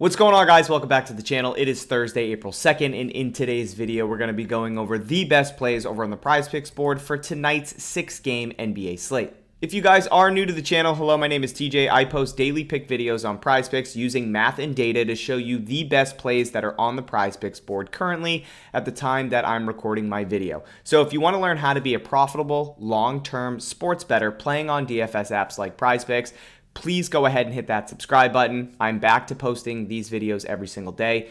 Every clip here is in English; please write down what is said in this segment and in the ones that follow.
What's going on, guys? Welcome back to the channel. It is Thursday, April 2nd, and in today's video, we're going to be going over the best plays over on the PrizePicks board for tonight's 6-game NBA slate. If you guys are new to the channel, hello, my name is TJ. I post daily pick videos on PrizePicks using math and data to show you the best plays that are on the PrizePicks board currently at the time that I'm recording my video. So if you want to learn how to be a profitable, long-term sports bettor playing on DFS apps like PrizePicks, please go ahead and hit that subscribe button. I'm back to posting these videos every single day.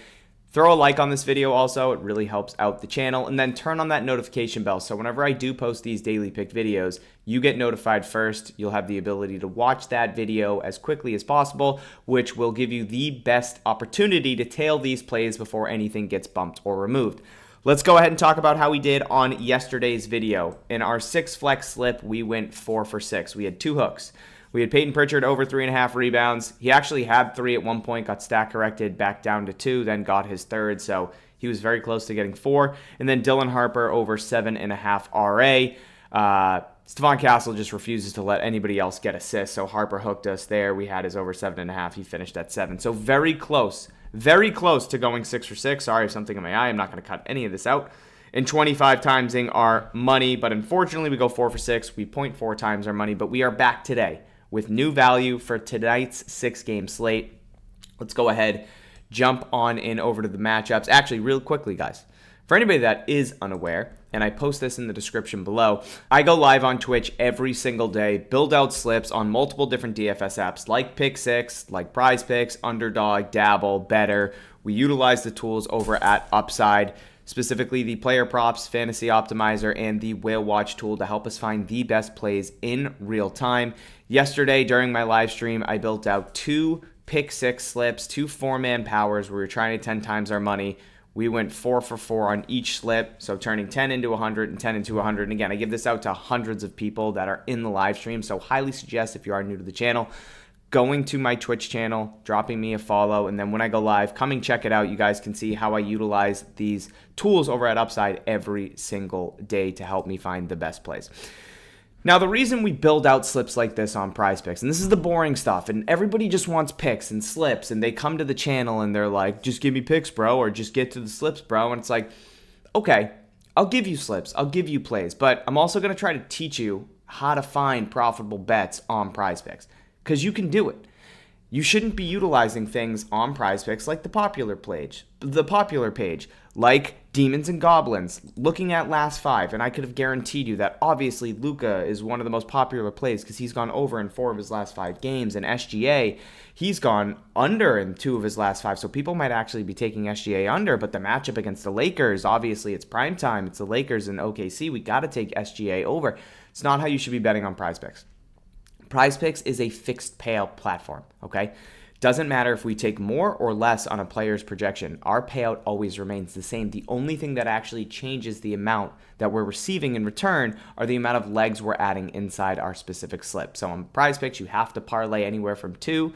Throw a like on this video also. It really helps out the channel. And then turn on that notification bell. So whenever I do post these daily pick videos, you get notified first. You'll have the ability to watch that video as quickly as possible, which will give you the best opportunity to tail these plays before anything gets bumped or removed. Let's go ahead and talk about how we did on yesterday's video. In our 6 flex slip, we went 4 for 6. We had 2 hooks. We had Peyton Pritchard over 3.5 rebounds. He actually had 3 at one point, got stat corrected back down to 2, then got his third, so he was very close to getting 4. And then Dylan Harper over 7.5 RA. Stephon Castle just refuses to let anybody else get assists, so Harper hooked us there. We had his over 7.5. He finished at 7. So very close to going 6 for 6. Sorry, I have something in my eye. I'm not going to cut any of this out. And 25 timesing our money, but unfortunately we go 4 for 6. We 0.4 times our money, but we are back today with new value for tonight's 6-game slate. Let's go ahead, jump on in over to the matchups. Actually, real quickly, guys, for anybody that is unaware, and I post this in the description below, I go live on Twitch every single day, build out slips on multiple different DFS apps like Pick6, like PrizePicks, Underdog, Dabble, Better. We utilize the tools over at Upside, specifically the Player Props, Fantasy Optimizer, and the Whale Watch tool to help us find the best plays in real time. Yesterday, during my live stream, I built out 2 Pick6 slips, 2 4-man powers where we were trying to 10 times our money. We went 4 for 4 on each slip, so turning 10 into 100 and 10 into 100. And again, I give this out to hundreds of people that are in the live stream, so highly suggest if you are new to the channel, going to my Twitch channel, dropping me a follow, and then when I go live, coming check it out. You guys can see how I utilize these tools over at Upside every single day to help me find the best plays. Now, the reason we build out slips like this on PrizePicks, and this is the boring stuff, and everybody just wants picks and slips, and they come to the channel and they're like, just give me picks, bro, or just get to the slips, bro. And it's like, okay, I'll give you slips, I'll give you plays, but I'm also going to try to teach you how to find profitable bets on PrizePicks, because you can do it. You shouldn't be utilizing things on PrizePicks like the popular page, like Demons and Goblins, looking at last 5, and I could have guaranteed you that obviously Luka is one of the most popular plays because he's gone over in 4 of his last 5 games, and SGA, he's gone under in 2 of his last 5, so people might actually be taking SGA under, but the matchup against the Lakers, obviously it's prime time, it's the Lakers and OKC, we got to take SGA over. It's not how you should be betting on PrizePicks. PrizePicks is a fixed payout platform, okay? Doesn't matter if we take more or less on a player's projection. Our payout always remains the same. The only thing that actually changes the amount that we're receiving in return are the amount of legs we're adding inside our specific slip. So on PrizePicks, you have to parlay anywhere from 2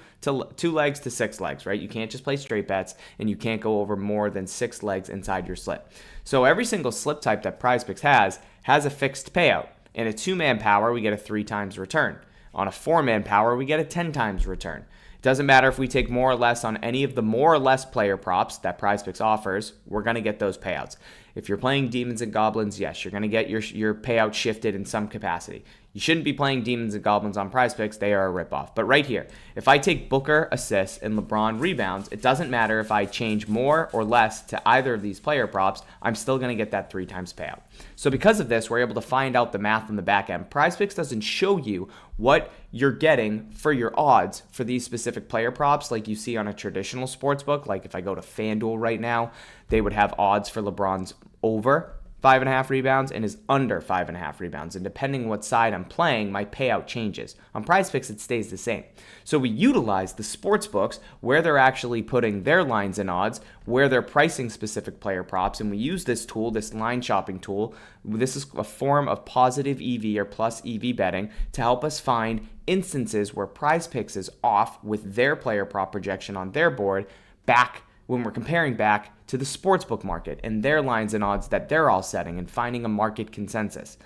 legs to 6 legs, right? You can't just play straight bets, and you can't go over more than 6 legs inside your slip. So every single slip type that PrizePicks has a fixed payout. In a 2-man power, we get a 3 times return. On a 4-man power, we get a 10 times return. It doesn't matter if we take more or less on any of the more or less player props that PrizePicks offers, we're going to get those payouts. If you're playing Demons and Goblins, yes, you're going to get your payout shifted in some capacity. You shouldn't be playing Demons and Goblins on PrizePicks. They are a ripoff. But right here, if I take Booker assists and LeBron rebounds, it doesn't matter if I change more or less to either of these player props, I'm still going to get that 3 times payout. So because of this, we're able to find out the math on the back end. PrizePicks doesn't show you what you're getting for your odds for these specific player props like you see on a traditional sportsbook. Like if I go to FanDuel right now, they would have odds for LeBron's over 5.5 rebounds and his under 5.5 rebounds. And depending on what side I'm playing, my payout changes. On PrizePicks, it stays the same. So we utilize the sports books where they're actually putting their lines and odds, where they're pricing specific player props. And we use this tool, this line shopping tool. This is a form of positive EV or plus EV betting to help us find instances where PrizePicks is off with their player prop projection on their board back when we're comparing back to the sportsbook market and their lines and odds that they're all setting and finding a market consensus.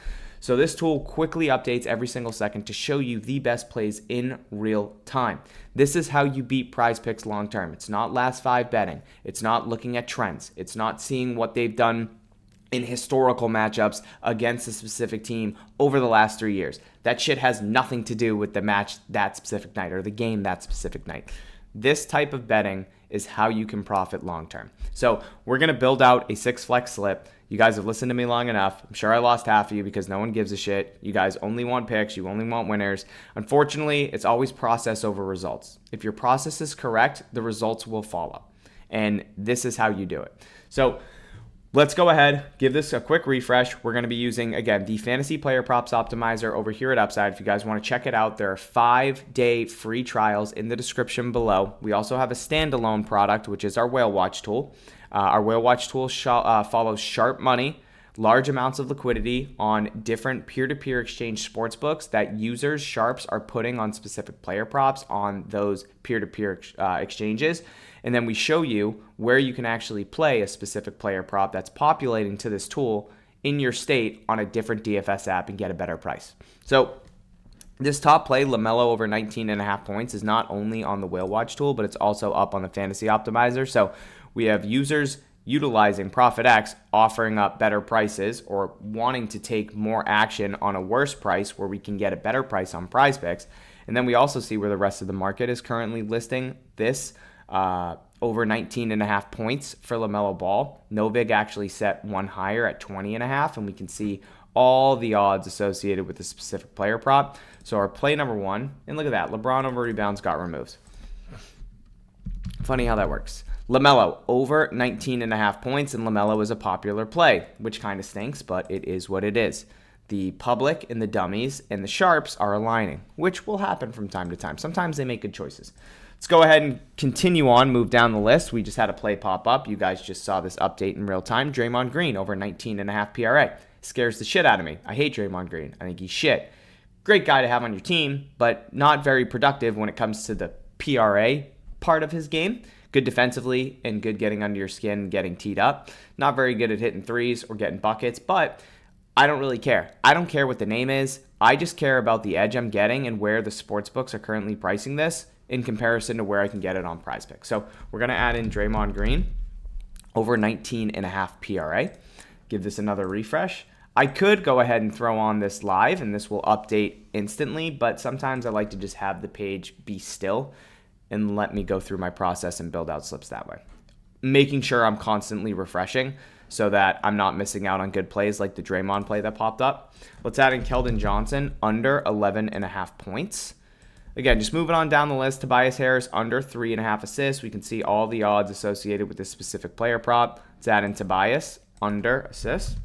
So this tool quickly updates every single second to show you the best plays in real time. This is how you beat PrizePicks long term. It's not last five betting. It's not looking at trends. It's not seeing what they've done in historical matchups against a specific team over the last 3 years. That shit has nothing to do with the match that specific night or the game that specific night. This type of betting is how you can profit long term. So we're going to build out a 6 flex slip. You guys have listened to me long enough. I'm sure I lost half of you because no one gives a shit. You guys only want picks. You only want winners. Unfortunately, it's always process over results. If your process is correct, the results will follow. And this is how you do it. So let's go ahead, give this a quick refresh. We're going to be using, again, the Fantasy Player Props Optimizer over here at Upside. If you guys want to check it out, there are 5-day free trials in the description below. We also have a standalone product, which is our Whale Watch tool. Our Whale Watch tool follows sharp money, large amounts of liquidity on different peer-to-peer exchange sportsbooks that users, sharps, are putting on specific player props on those peer-to-peer exchanges. And then we show you where you can actually play a specific player prop that's populating to this tool in your state on a different DFS app and get a better price. So this top play, LaMelo over 19.5 points, is not only on the Whale Watch tool, but it's also up on the Fantasy Optimizer. So we have users utilizing ProfitX, offering up better prices or wanting to take more action on a worse price where we can get a better price on PrizePicks. And then we also see where the rest of the market is currently listing this over 19.5 points for LaMelo Ball. Novig actually set one higher at 20.5, and we can see all the odds associated with the specific player prop. So our play number one, and look at that, LeBron over rebounds got removed. Funny how that works. LaMelo over 19.5 points, and LaMelo is a popular play, which kind of stinks, but it is what it is. The public and the dummies and the sharps are aligning, which will happen from time to time. Sometimes they make good choices. Let's go ahead and continue on, move down the list. We just had a play pop up. You guys just saw this update in real time. Draymond Green over 19.5 PRA. Scares the shit out of me. I hate Draymond Green. I think he's shit. Great guy to have on your team, but not very productive when it comes to the PRA part of his game. Good defensively and good getting under your skin, getting teed up. Not very good at hitting threes or getting buckets, but I don't really care. I don't care what the name is. I just care about the edge I'm getting and where the sportsbooks are currently pricing this in comparison to where I can get it on PrizePicks. So we're going to add in Draymond Green over 19.5 PRA. Give this another refresh. I could go ahead and throw on this live and this will update instantly, but sometimes I like to just have the page be still and let me go through my process and build out slips that way. Making sure I'm constantly refreshing so that I'm not missing out on good plays like the Draymond play that popped up. Let's add in Keldon Johnson under 11.5 points. Again, just moving on down the list, Tobias Harris under 3.5 assists. We can see all the odds associated with this specific player prop. Let's add in Tobias under assists,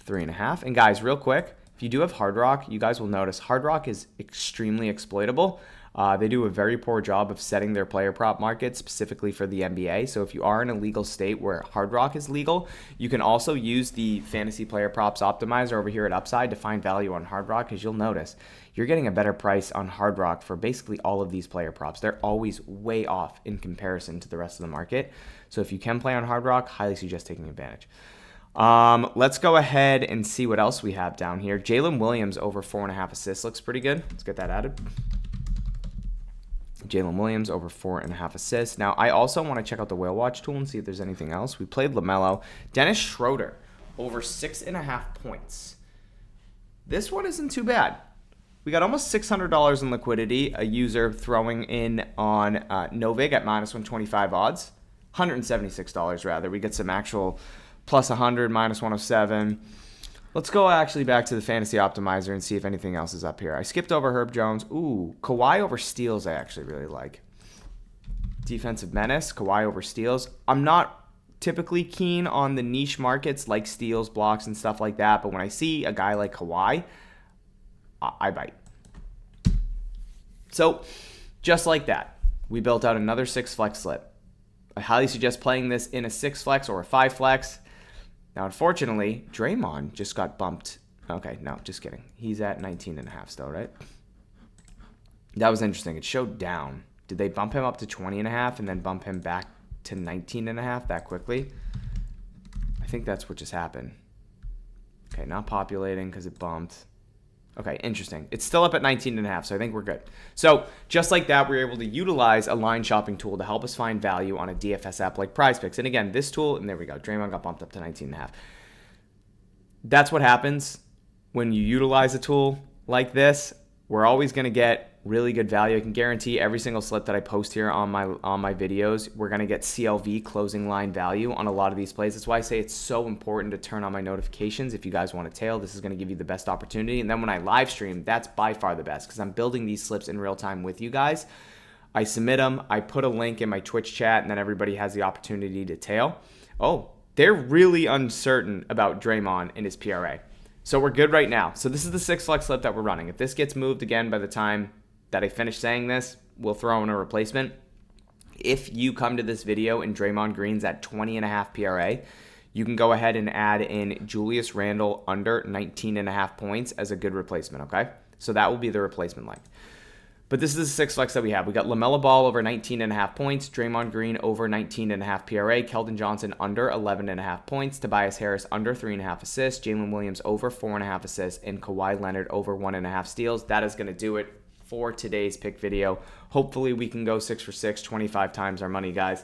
3.5. And guys, real quick, if you do have Hard Rock, you guys will notice Hard Rock is extremely exploitable. They do a very poor job of setting their player prop market specifically for the NBA. So if you are in a legal state where Hard Rock is legal, you can also use the Fantasy Player Props Optimizer over here at Upside to find value on Hard Rock, because you'll notice you're getting a better price on Hard Rock for basically all of these player props. They're always way off in comparison to the rest of the market. So if you can play on Hard Rock, highly suggest taking advantage. Let's go ahead and see what else we have down here. Jalen Williams over 4.5 assists looks pretty good. Let's get that added. Jalen Williams over 4.5 assists. Now, I also want to check out the Whale Watch tool and see if there's anything else. We played LaMelo. Dennis Schroeder over 6.5 points. This one isn't too bad. We got almost $600 in liquidity. A user throwing in on Novig at minus 125 odds. $176 rather. We get some actual plus 100, minus 107. Let's go actually back to the Fantasy Optimizer and see if anything else is up here. I skipped over Herb Jones. Ooh, Kawhi over steals I actually really like. Defensive menace, Kawhi over steals. I'm not typically keen on the niche markets like steals, blocks, and stuff like that, but when I see a guy like Kawhi, I bite. So, just like that, we built out another 6 flex slip. I highly suggest playing this in a 6 flex or a 5 flex. Now, unfortunately, Draymond just got bumped. Okay, no, just kidding. He's at 19.5 still, right? That was interesting. It showed down. Did they bump him up to 20.5 and then bump him back to 19.5 that quickly? I think that's what just happened. Okay, not populating because it bumped. Okay, interesting. It's still up at 19.5, so I think we're good. So just like that, we're able to utilize a line shopping tool to help us find value on a DFS app like PrizePicks. And again, this tool, and there we go, Draymond got bumped up to 19.5. That's what happens when you utilize a tool like this. We're always going to get really good value. I can guarantee every single slip that I post here on my videos, we're going to get CLV, closing line value, on a lot of these plays. That's why I say it's so important to turn on my notifications. If you guys want to tail, this is going to give you the best opportunity. And then when I live stream, that's by far the best because I'm building these slips in real time with you guys. I submit them. I put a link in my Twitch chat, and then everybody has the opportunity to tail. Oh, they're really uncertain about Draymond and his PRA. So we're good right now. So this is the 6 flex slip that we're running. If this gets moved again by the time that I finish saying this, we'll throw in a replacement. If you come to this video and Draymond Green's at 20.5 PRA, you can go ahead and add in Julius Randle under 19.5 points as a good replacement, okay? So that will be the replacement line. But this is the 6 flex that we have. We got LaMelo Ball over 19.5 points, Draymond Green over 19.5 PRA, Keldon Johnson under 11.5 points, Tobias Harris under 3.5 assists, Jalen Williams over 4.5 assists, and Kawhi Leonard over 1.5 steals. That is going to do it for today's pick video. Hopefully we can go 6 for 6, 25 times our money, guys.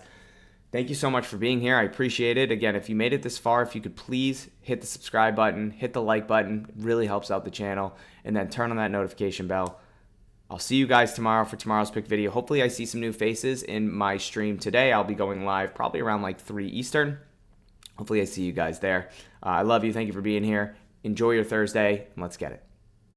Thank you so much for being here. I appreciate it. Again, if you made it this far, if you could please hit the subscribe button, hit the like button, it really helps out the channel, and then turn on that notification bell. I'll see you guys tomorrow for tomorrow's pick video. Hopefully I see some new faces in my stream today. I'll be going live probably around like 3 Eastern. Hopefully I see you guys there. I love you. Thank you for being here. Enjoy your Thursday, and let's get it.